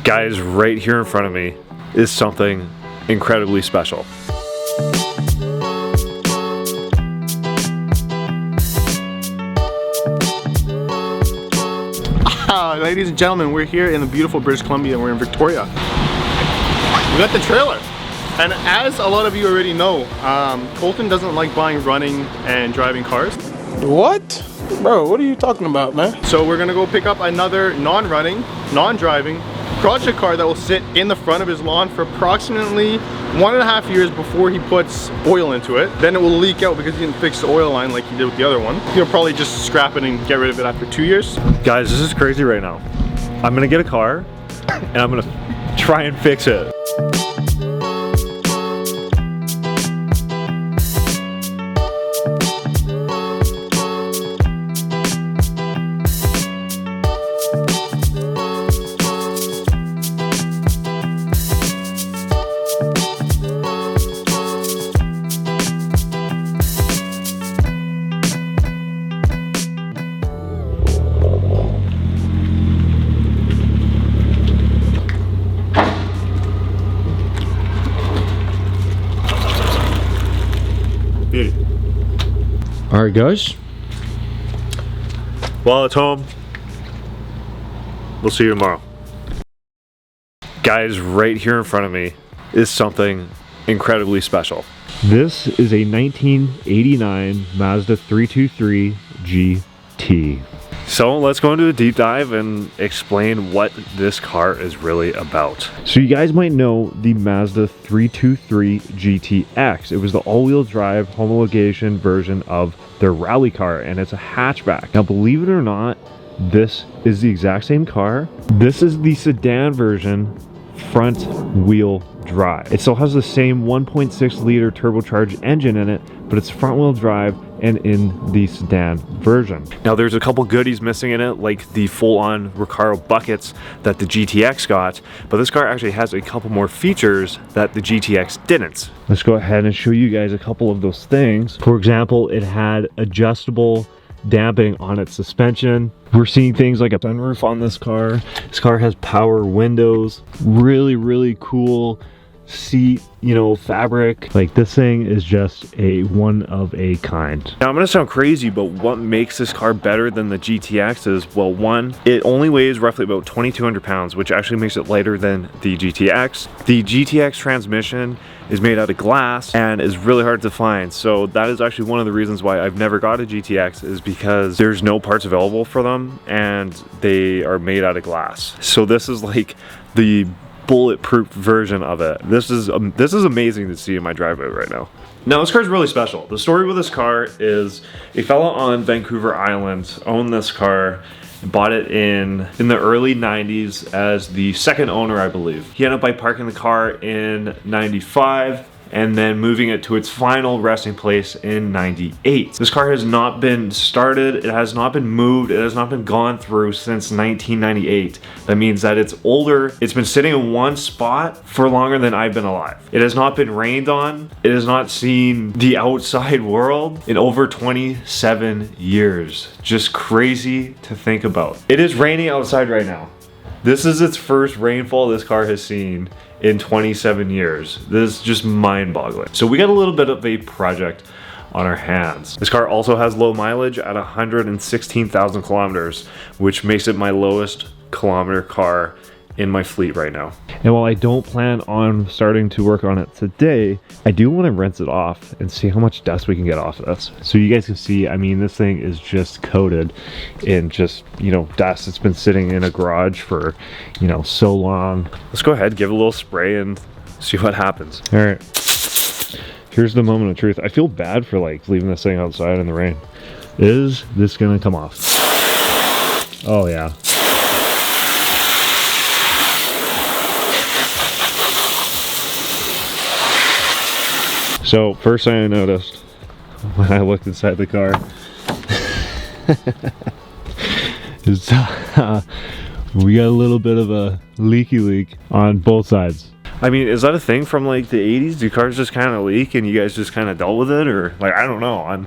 Guys, right here in front of me is something incredibly special. Ladies and gentlemen, we're here in the beautiful British Columbia and we're in Victoria. We got the trailer. And as a lot of you already know, Colton doesn't like buying running and driving cars. What? Bro, what are you talking about, man? So we're gonna go pick up another non-running, non-driving project car that will sit in the front of his lawn for approximately 1.5 years before he puts oil into it. Then it will leak out because he didn't fix the oil line like he did with the other one. He'll probably just scrap it and get rid of it after 2 years. Guys, this is crazy right now. I'm gonna get a car and I'm gonna try and fix it. All right, guys. Well, it's home. We'll see you tomorrow. Guys, right here in front of me is something incredibly special. This is a 1989 Mazda 323 GT. So let's go into a deep dive and explain what this car is really about. So you guys might know the Mazda 323 GTX. It was the all-wheel drive homologation version of their rally car, and it's a hatchback. Now, believe it or not, this is the exact same car. This is the sedan version, front wheel drive. It still has the same 1.6 liter turbocharged engine in it, but it's front wheel drive and in the sedan version. Now there's a couple goodies missing in it, like the full-on Recaro buckets that the GTX got, but this car actually has a couple more features that the GTX didn't. Let's go ahead and show you guys a couple of those things. For example, it had adjustable damping on its suspension. We're seeing things like a sunroof on this car. This car has power windows, really cool seat, you know, fabric. Like, this thing is just a one of a kind. Now I'm gonna sound crazy, but what makes this car better than the GTX is, well, one, it only weighs roughly about 2,200 pounds, which actually makes it lighter than the GTX. The GTX transmission is made out of glass and is really hard to find, so that is actually one of the reasons why I've never got a GTX, is because there's no parts available for them and they are made out of glass. So this is like the bulletproof version of it. This is amazing to see in my driveway right now. Now this car is really special. The story with this car is a fella on Vancouver Island owned this car and bought it in the early 90s as the second owner, I believe. He ended up by parking the car in 95 and then moving it to its final resting place in 98. This car has not been started, it has not been moved, it has not been gone through since 1998. That means that it's older, it's been sitting in one spot for longer than I've been alive. It has not been rained on, it has not seen the outside world in over 27 years. Just crazy to think about. It is raining outside right now. This is its first rainfall this car has seen in 27 years. This is just mind-boggling. So we got a little bit of a project on our hands. This car also has low mileage at 116,000 kilometers, which makes it my lowest kilometer car in my fleet right now. And while I don't plan on starting to work on it today, I do want to rinse it off and see how much dust we can get off of this. So you guys can see, I mean, this thing is just coated in just, you know, dust. It's been sitting in a garage for, you know, so long. Let's go ahead, give it a little spray and see what happens. All right, here's the moment of truth. I feel bad for like leaving this thing outside in the rain. Is this gonna come off? Oh yeah. So first thing I noticed when I looked inside the car is we got a little bit of a leak on both sides. I mean, is that a thing from like the 80s? Do cars just kind of leak and you guys just kind of dealt with it? Or like, I don't know. I'm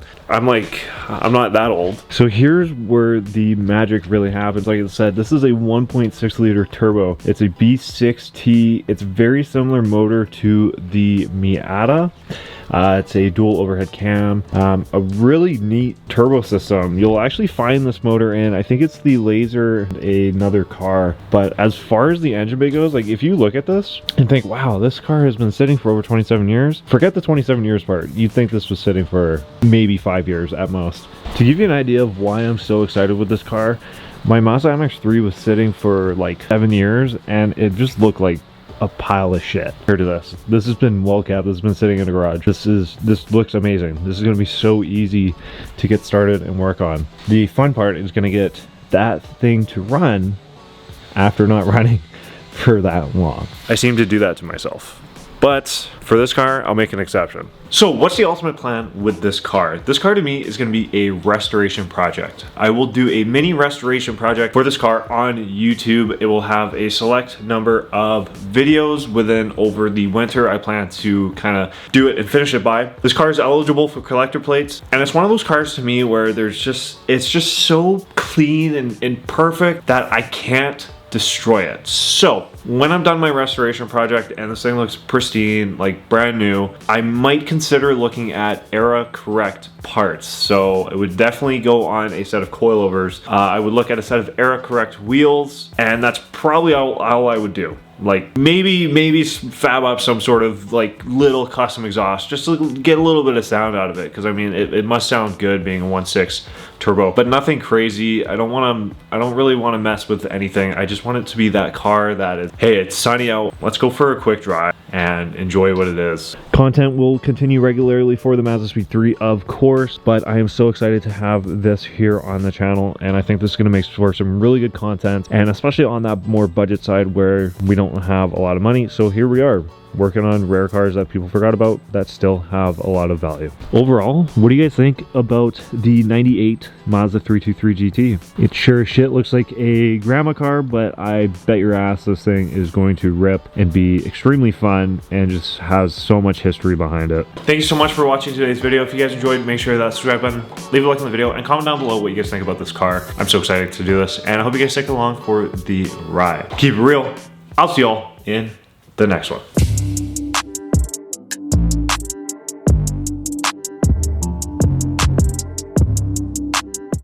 not that old. So here's where the magic really happens. Like I said, this is a 1.6 liter turbo. It's a V6T. It's very similar motor to the Miata. It's a dual overhead cam, a really neat turbo system. You'll actually find this motor in, I think it's the Laser, another car. But as far as the engine bay goes, like if you look at this and think, wow, this car has been sitting for over 27 years, forget the 27 years part. You'd think this was sitting for maybe 5 years at most. To give you an idea of why I'm so excited with this car, my Mazda MX-3 was sitting for like 7 years and it just looked like a pile of shit compared to this. This has been well kept. This has been sitting in a garage. This looks amazing. This is going to be so easy to get started and work on. The fun part is going to get that thing to run after not running for that long. I seem to do that to myself. But for this car, I'll make an exception. So what's the ultimate plan with this car? This car to me is going to be a restoration project. I will do a mini restoration project for this car on YouTube. It will have a select number of videos within over the winter. I plan to kind of do it and finish it by. This car is eligible for collector plates. And it's one of those cars to me where it's just so clean and perfect that I can't destroy it. So when I'm done my restoration project and this thing looks pristine, like brand new, I might consider looking at era correct parts. So it would definitely go on a set of coilovers. I would look at a set of era correct wheels, and that's probably all I would do. Like maybe fab up some sort of like little custom exhaust just to get a little bit of sound out of it, because I mean it must sound good being a 1.6 turbo, but nothing crazy. I don't really want to mess with anything. I just want it to be that car that is, hey, it's sunny out, let's go for a quick drive and enjoy what it is. Content will continue regularly for the Mazda Speed 3, of course, but I am so excited to have this here on the channel, and I think this is going to make for some really good content, and especially on that more budget side where we don't have a lot of money. So here we are, working on rare cars that people forgot about that still have a lot of value. Overall, what do you guys think about the 98 Mazda 323 GT? It sure as shit looks like a grandma car, but I bet your ass this thing is going to rip and be extremely fun and just has so much history behind it. Thank you so much for watching today's video. If you guys enjoyed, make sure to hit that subscribe button, leave a like on the video, and comment down below what you guys think about this car. I'm so excited to do this, and I hope you guys stick along for the ride. Keep it real. I'll see y'all in the next one.